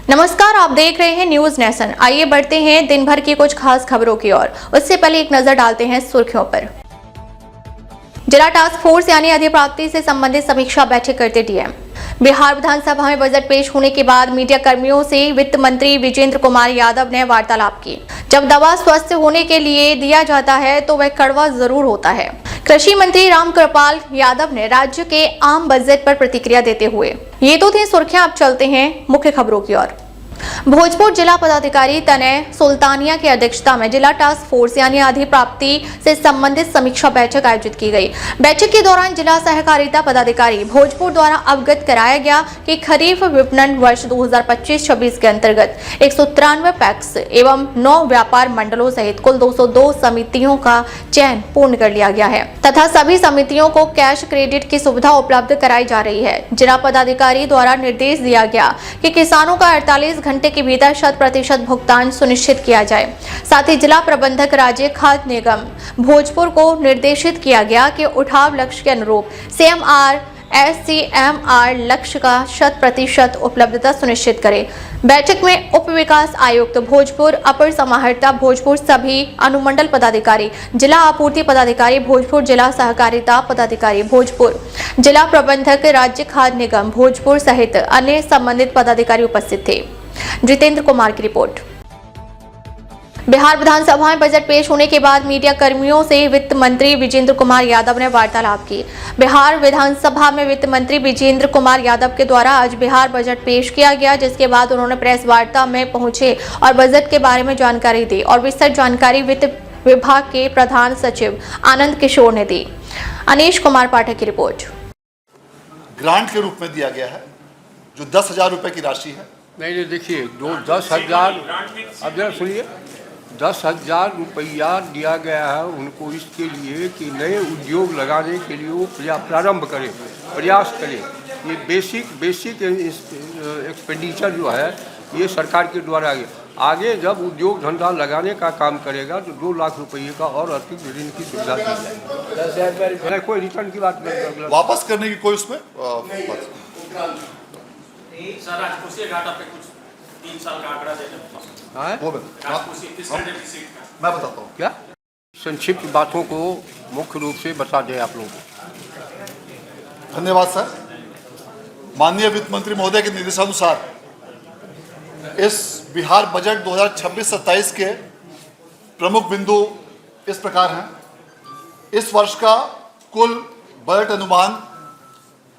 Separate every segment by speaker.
Speaker 1: नमस्कार, आप देख रहे हैं न्यूज नेशन। आइए बढ़ते हैं दिन भर की कुछ खास खबरों की ओर। उससे पहले एक नजर डालते हैं सुर्खियों पर। जिला टास्क फोर्स यानी अधिप्राप्ति से संबंधित समीक्षा बैठक करते डीएम। बिहार विधानसभा में बजट पेश होने के बाद मीडिया कर्मियों से वित्त मंत्री विजेंद्र कुमार यादव ने वार्तालाप की। जब दवा स्वस्थ होने के लिए दिया जाता है तो वह कड़वा जरूर होता है। कृषि मंत्री रामकृपाल यादव ने राज्य के आम बजट पर प्रतिक्रिया देते हुए ये तो थी सुर्खियां। अब चलते हैं मुख्य खबरों की ओर। भोजपुर जिला पदाधिकारी तनय सुल्तानिया की अध्यक्षता में जिला टास्क फोर्स यानी अधिप्राप्ति से संबंधित समीक्षा बैठक आयोजित की गई। बैठक के दौरान जिला सहकारिता पदाधिकारी भोजपुर द्वारा अवगत कराया गया कि खरीफ विपणन वर्ष 2025-26 के अंतर्गत 193 पैक्स एवं 9 व्यापार मंडलों सहित कुल 202 समितियों का चयन पूर्ण कर लिया गया है तथा सभी समितियों को कैश क्रेडिट की सुविधा उपलब्ध कराई जा रही है। जिला पदाधिकारी द्वारा निर्देश दिया गया कि किसानों का 48 घंटे के भीतर 100% भुगतान सुनिश्चित किया जाए। साथ ही जिला प्रबंधक राज्य खाद्य निगम भोजपुर को निर्देशित किया गया कि उठाव लक्ष्य के अनुरूप CMR SCMR लक्ष्य का 100% उपलब्धता सुनिश्चित करे। बैठक में उप विकास आयुक्त भोजपुर, अपर समाहर्ता भोजपुर, सभी अनुमंडल पदाधिकारी, जिला आपूर्ति पदाधिकारी भोजपुर, जिला सहकारिता पदाधिकारी भोजपुर, जिला प्रबंधक राज्य खाद्य निगम भोजपुर सहित अन्य संबंधित पदाधिकारी उपस्थित थे। जितेंद्र कुमार की रिपोर्ट। बिहार विधानसभा में बजट पेश होने के बाद मीडिया कर्मियों से वित्त मंत्री विजेंद्र कुमार यादव ने वार्तालाप की। बिहार विधानसभा में वित्त मंत्री विजेंद्र कुमार यादव के द्वारा आज बिहार बजट पेश किया गया, जिसके बाद उन्होंने प्रेस वार्ता में पहुंचे और बजट के बारे में जानकारी दी और विस्तृत जानकारी वित्त विभाग के प्रधान सचिव आनंद किशोर ने दी। अनीश कुमार पाठक की रिपोर्ट।
Speaker 2: ग्रांट के रूप में दिया गया है जो 10,000 रुपए की राशि है।
Speaker 3: नहीं, देखिए, 10,000, अब जरा सुनिए, 10,000 रुपया दिया गया है उनको इसके लिए कि नए उद्योग लगाने के लिए वो प्रारंभ करें, प्रयास करें। ये बेसिक एक्सपेंडिचर जो है ये सरकार के द्वारा आगे जब उद्योग धंधा लगाने का काम करेगा तो 2 लाख रुपये का और अतिरिक्त ऋण की सुविधा दी जाएगी। कोई रिटर्न की बात नहीं,
Speaker 2: वापस करने की कोई उसमें
Speaker 4: सर राजकोषीय घाटा पे कुछ 3 साल का आंकड़ा दे दें।
Speaker 2: मैं बताता हूँ
Speaker 3: क्या संक्षिप्त बातों को मुख्य रूप से बता दें आप लोगों को।
Speaker 2: धन्यवाद सर। माननीय वित्त मंत्री महोदय के निर्देशानुसार इस बिहार बजट 2026-27 के प्रमुख बिंदु इस प्रकार हैं। इस वर्ष का कुल बजट अनुमान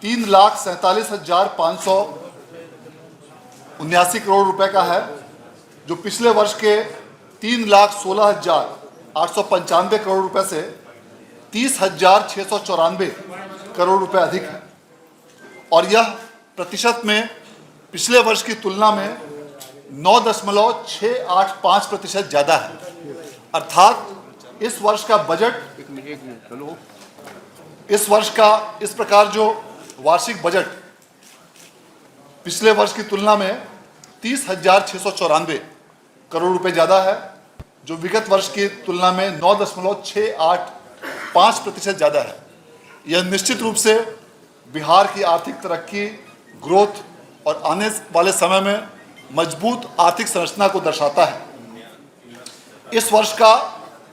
Speaker 2: 3,47,579 करोड़ रुपए का है, जो पिछले वर्ष के 3,16,895 करोड़ रुपए से 30,694 करोड़ रुपए अधिक है और यह प्रतिशत में पिछले वर्ष की तुलना में 9.685% ज़्यादा है। अर्थात इस वर्ष का बजट, इस वर्ष का इस प्रकार जो वार्षिक बजट पिछले वर्ष की तुलना में 30,694 करोड़ रुपए ज़्यादा है, जो विगत वर्ष की तुलना में 9.685% ज़्यादा है। यह निश्चित रूप से बिहार की आर्थिक तरक्की, ग्रोथ और आने वाले समय में मजबूत आर्थिक संरचना को दर्शाता है। इस वर्ष का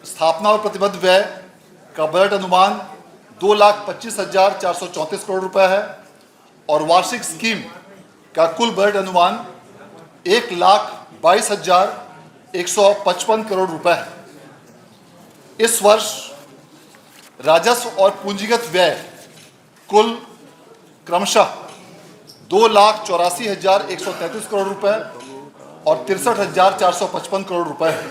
Speaker 2: स्थापना और प्रतिबद्ध व्यय का बजट अनुमान 2,25,434 करोड़ रुपए है और वार्षिक स्कीम का कुल बजट अनुमान 1,22,155 करोड़ रुपए है। इस वर्ष राजस्व और पूंजीगत व्यय कुल क्रमशः 2,84,133 करोड़ रुपए और 63,455 करोड़ रुपए है।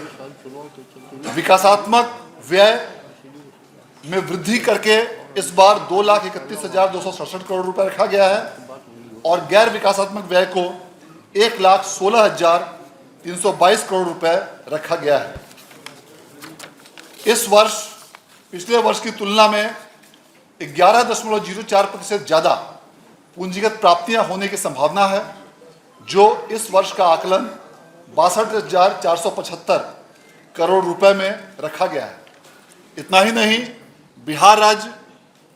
Speaker 2: विकासात्मक व्यय में वृद्धि करके इस बार 2,31,267 करोड़ रुपए रखा गया है और गैर विकासात्मक व्यय को 1,16,322 करोड़ रुपए रखा गया है। इस वर्ष पिछले वर्ष की तुलना में 11.04% ज़्यादा पूंजीगत प्राप्तियां होने की संभावना है, जो इस वर्ष का आकलन 62,475 करोड़ रुपए में रखा गया है। इतना ही नहीं, बिहार राज्य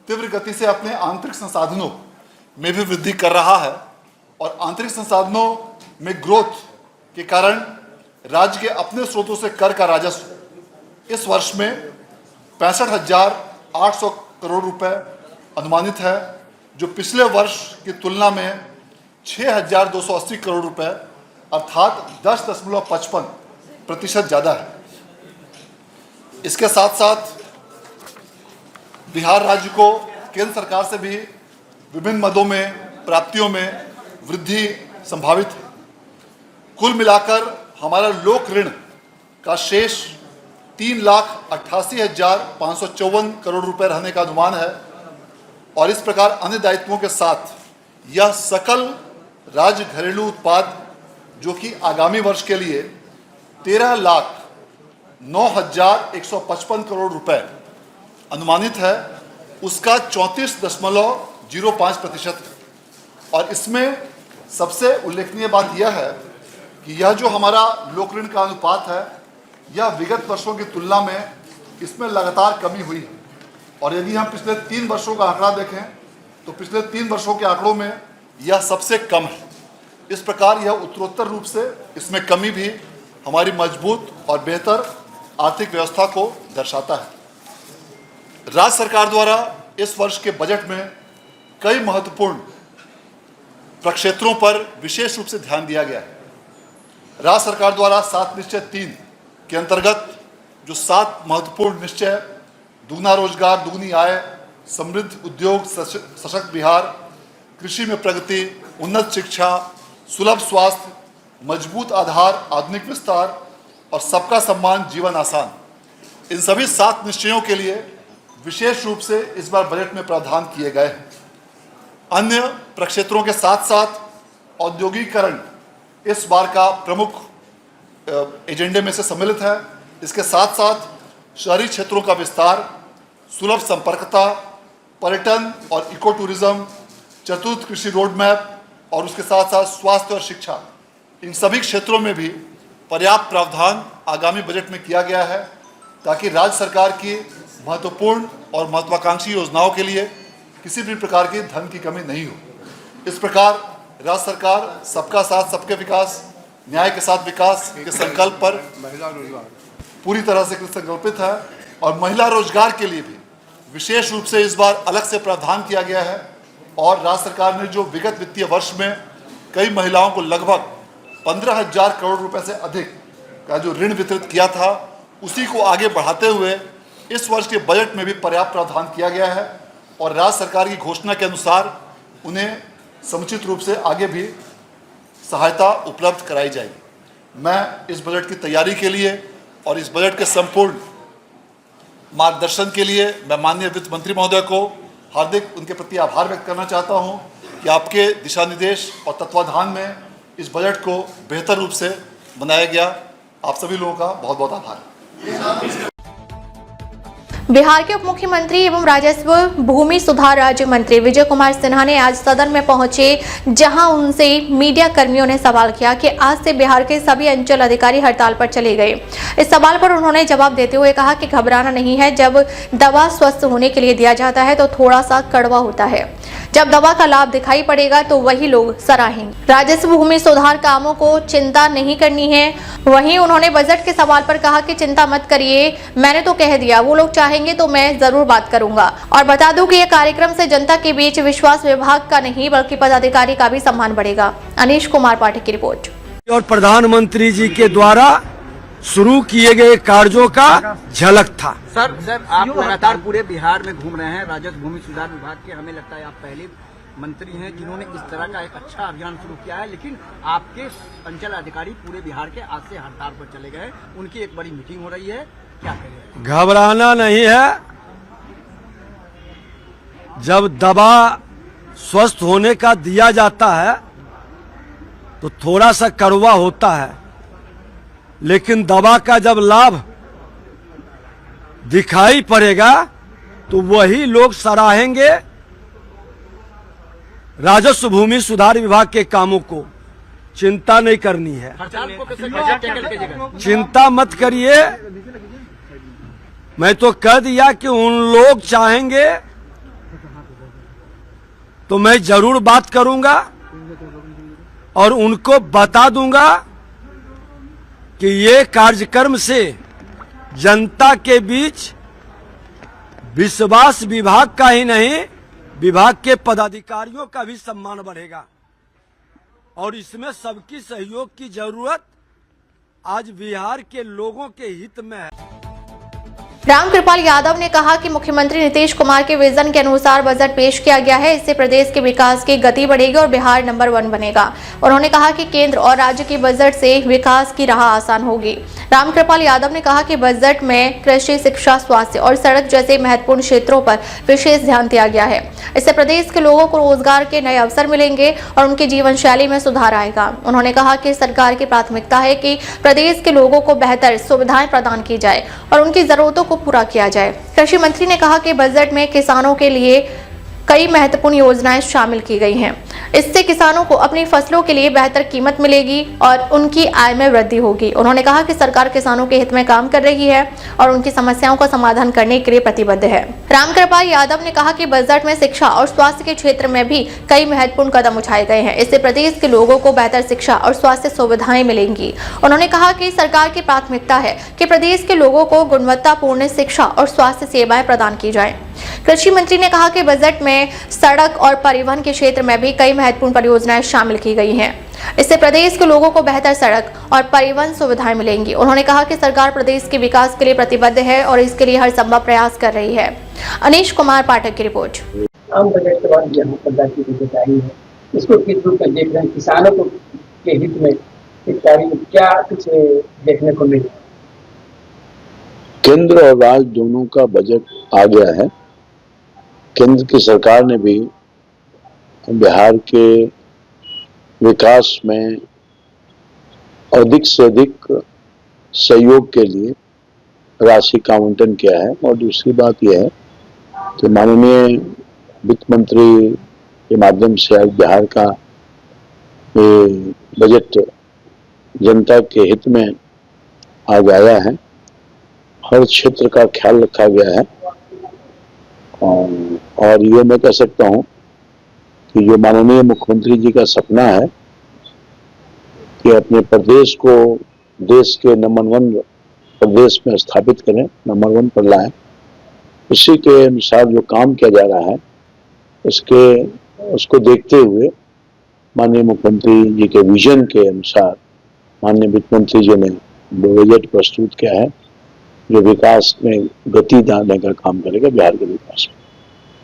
Speaker 2: तीव्र गति से अपने आंतरिक संसाधनों में भी वृद्धि कर रहा है और आंतरिक संसाधनों में ग्रोथ के कारण राज्य के अपने स्रोतों से कर का राजस्व इस वर्ष में 65,800 करोड़ रुपए अनुमानित है, जो पिछले वर्ष की तुलना में 6,280 करोड़ रुपए अर्थात 10.55% ज़्यादा है। इसके साथ साथ बिहार राज्य को केंद्र सरकार से भी विभिन्न मदों में प्राप्तियों में वृद्धि संभावित है। कुल मिलाकर हमारा लोक ऋण का शेष 3,88,554 करोड़ रुपए रहने का अनुमान है और इस प्रकार अन्य दायित्वों के साथ यह सकल राज्य घरेलू उत्पाद जो कि आगामी वर्ष के लिए 13,09,155 करोड़ रुपए अनुमानित है, उसका 34.05% है। और इसमें सबसे उल्लेखनीय बात यह है कि यह जो हमारा लोक ऋण का अनुपात है, यह विगत वर्षों की तुलना में इसमें लगातार कमी हुई है। और यदि हम पिछले 3 वर्षों का आंकड़ा देखें तो पिछले 3 वर्षों के आंकड़ों में यह सबसे कम है। इस प्रकार यह उत्तरोत्तर रूप से इसमें कमी भी हमारी मजबूत और बेहतर आर्थिक व्यवस्था को दर्शाता है। राज्य सरकार द्वारा इस वर्ष के बजट में कई महत्वपूर्ण प्रक्षेत्रों पर विशेष रूप से ध्यान दिया गया है। राज्य सरकार द्वारा 7 निश्चय 3 के अंतर्गत जो 7 महत्वपूर्ण निश्चय दुगना रोजगार, दुगनी आय, समृद्ध उद्योग, सशक्त बिहार, कृषि में प्रगति, उन्नत शिक्षा, सुलभ स्वास्थ्य, मजबूत आधार, आधुनिक विस्तार और सबका सम्मान, जीवन आसान, इन सभी 7 निश्चयों के लिए विशेष रूप से इस बार बजट में प्रावधान किए गए हैं। अन्य प्रक्षेत्रों के साथ साथ औद्योगिकीकरण इस बार का प्रमुख एजेंडे में से सम्मिलित है। इसके साथ साथ शहरी क्षेत्रों का विस्तार, सुलभ संपर्कता, पर्यटन और इको टूरिज्म, चतुर्थ कृषि रोड मैप और उसके साथ साथ स्वास्थ्य और शिक्षा, इन सभी क्षेत्रों में भी पर्याप्त प्रावधान आगामी बजट में किया गया है ताकि राज्य सरकार की महत्वपूर्ण और महत्वाकांक्षी योजनाओं के लिए किसी भी प्रकार की धन की कमी नहीं हो। इस प्रकार राज्य सरकार सबका साथ सबके विकास, न्याय के साथ विकास के संकल्प पर
Speaker 3: महिला रोजगार
Speaker 2: पूरी तरह से संकल्पित है और महिला रोजगार के लिए भी विशेष रूप से इस बार अलग से प्रावधान किया गया है। और राज्य सरकार ने जो विगत वित्तीय वर्ष में कई महिलाओं को लगभग 15,000 करोड़ रुपए से अधिक का जो ऋण वितरित किया था, उसी को आगे बढ़ाते हुए इस वर्ष के बजट में भी पर्याप्त प्रावधान किया गया है और राज्य सरकार की घोषणा के अनुसार उन्हें समुचित रूप से आगे भी सहायता उपलब्ध कराई जाएगी। मैं इस बजट की तैयारी के लिए और इस बजट के संपूर्ण मार्गदर्शन के लिए मैं माननीय वित्त मंत्री महोदय को हार्दिक उनके प्रति आभार व्यक्त करना चाहता हूं कि आपके दिशा निर्देश और तत्वाधान में इस बजट को बेहतर रूप से बनाया गया। आप सभी लोगों का बहुत बहुत आभार।
Speaker 1: बिहार के उप मुख्यमंत्री एवं राजस्व भूमि सुधार राज्य मंत्री विजय कुमार सिन्हा ने आज सदन में पहुंचे, जहां उनसे मीडिया कर्मियों ने सवाल किया कि आज से बिहार के सभी अंचल अधिकारी हड़ताल पर चले गए। इस सवाल पर उन्होंने जवाब देते हुए कहा कि घबराना नहीं है, जब दवा स्वस्थ होने के लिए दिया जाता है तो थोड़ा सा कड़वा होता है, जब दवा का लाभ दिखाई पड़ेगा तो वही लोग सराहेंगे। राजस्व भूमि सुधार कामों को चिंता नहीं करनी है। वहीं उन्होंने बजट के सवाल पर कहा कि चिंता मत करिए, मैंने तो कह दिया, वो लोग चाहेंगे तो मैं जरूर बात करूंगा। और बता दूं कि यह कार्यक्रम से जनता के बीच विश्वास विभाग का नहीं बल्कि पदाधिकारी का भी सम्मान बढ़ेगा। अनीश कुमार पाठक की रिपोर्ट।
Speaker 5: और प्रधानमंत्री जी के द्वारा शुरू किए गए कार्यों का झलक था।
Speaker 6: सर आप लगातार पूरे बिहार में घूम रहे हैं राजस्व भूमि सुधार विभाग के, हमें लगता है आप पहले मंत्री हैं जिन्होंने इस तरह का एक अच्छा अभियान शुरू किया है, लेकिन आपके अंचल अधिकारी पूरे बिहार के आज से हड़ताल पर चले गए, उनकी एक बड़ी मीटिंग हो रही है, क्या करें?
Speaker 5: घबराना नहीं है। जब दवा स्वस्थ होने का दिया जाता है तो थोड़ा सा कड़वा होता है, लेकिन दवा का जब लाभ दिखाई पड़ेगा तो वही लोग सराहेंगे राजस्व भूमि सुधार विभाग के कामों को। चिंता नहीं करनी है, चिंता मत करिए। मैं तो कह दिया कि उन लोग चाहेंगे तो मैं जरूर बात करूंगा, और उनको बता दूंगा कि ये कार्यक्रम से जनता के बीच विश्वास विभाग का ही नहीं, विभाग के पदाधिकारियों का भी सम्मान बढ़ेगा और इसमें सबकी सहयोग की जरूरत आज बिहार के लोगों के हित में है।
Speaker 1: रामकृपाल यादव ने कहा कि मुख्यमंत्री नीतीश कुमार के विजन के अनुसार बजट पेश किया गया है। इससे प्रदेश के विकास की गति बढ़ेगी और बिहार नंबर 1 बनेगा। उन्होंने कहा कि केंद्र और राज्य के बजट से विकास की राह आसान होगी। रामकृपाल यादव ने कहा कि बजट में कृषि, शिक्षा, स्वास्थ्य और सड़क जैसे महत्वपूर्ण क्षेत्रों पर विशेष ध्यान दिया गया है। इससे प्रदेश के लोगों को रोजगार के नए अवसर मिलेंगे और उनकी जीवन शैली में सुधार आएगा। उन्होंने कहा कि सरकार की प्राथमिकता है कि प्रदेश के लोगों को बेहतर सुविधाएं प्रदान की जाए और उनकी जरूरतों को पूरा किया जाए। कृषि मंत्री ने कहा कि बजट में किसानों के लिए कई महत्वपूर्ण योजनाएं शामिल की गई हैं। इससे किसानों को अपनी फसलों के लिए बेहतर कीमत मिलेगी और उनकी आय में वृद्धि होगी। उन्होंने कहा कि सरकार किसानों के हित में काम कर रही है और उनकी समस्याओं का समाधान करने के लिए प्रतिबद्ध है। रामकृपाल यादव ने कहा कि बजट में शिक्षा और स्वास्थ्य के क्षेत्र में भी कई महत्वपूर्ण कदम उठाए गए हैं। इससे प्रदेश के लोगों को बेहतर शिक्षा और स्वास्थ्य सुविधाएं मिलेंगी। उन्होंने कहा कि सरकार की प्राथमिकता है कि प्रदेश के लोगों को गुणवत्तापूर्ण शिक्षा और स्वास्थ्य सेवाएं प्रदान की जाएं। कृषि मंत्री ने कहा कि बजट में सड़क और परिवहन के क्षेत्र में भी कई महत्वपूर्ण परियोजनाएं शामिल की गई हैं। इससे प्रदेश के लोगों को बेहतर सड़क और परिवहन सुविधाएं मिलेंगी। उन्होंने कहा कि सरकार प्रदेश के विकास के लिए प्रतिबद्ध है और इसके लिए हर संभव प्रयास कर रही है। अनीश कुमार पाठक की रिपोर्ट।
Speaker 7: आम बजट के बाद यहाँ पर की बजट आई है, इसको किस रूप में देख रहे हैं? किसानों को के हित में इस तारीख में क्या कुछ देखने को मिला?
Speaker 8: केंद्र और राज्य दोनों का बजट आ गया है। केंद्र की सरकार ने भी बिहार के विकास में अधिक से अधिक सहयोग के लिए राशि का आवंटन किया है। और दूसरी बात यह है कि माननीय वित्त मंत्री के माध्यम से आज बिहार का ये बजट जनता के हित में आज आया है। हर क्षेत्र का ख्याल रखा गया है और ये मैं कह सकता हूँ कि जो माननीय मुख्यमंत्री जी का सपना है कि अपने प्रदेश को देश के नंबर 1 प्रदेश में स्थापित करें, नंबर 1 पर लाएं, उसी के अनुसार जो काम किया जा रहा है उसको देखते हुए माननीय मुख्यमंत्री जी के विजन के अनुसार माननीय वित्त मंत्री जी ने बजट प्रस्तुत किया है जो विकास में गति देने का काम करेगा बिहार के विकास में।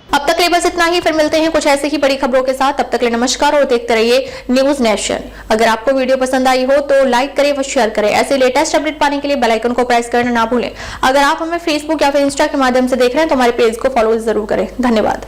Speaker 1: अब तक के लिए बस इतना ही। फिर मिलते हैं कुछ ऐसे ही बड़ी खबरों के साथ। तब तक के लिए नमस्कार और देखते रहिए न्यूज नेशन। अगर आपको वीडियो पसंद आई हो तो लाइक करें व शेयर करें। ऐसे लेटेस्ट अपडेट पाने के लिए बेल आइकन को प्रेस करना ना भूलें। अगर आप हमें फेसबुक या फिर इंस्टा के माध्यम से देख रहे हैं तो हमारे पेज को फॉलो जरूर करें। धन्यवाद।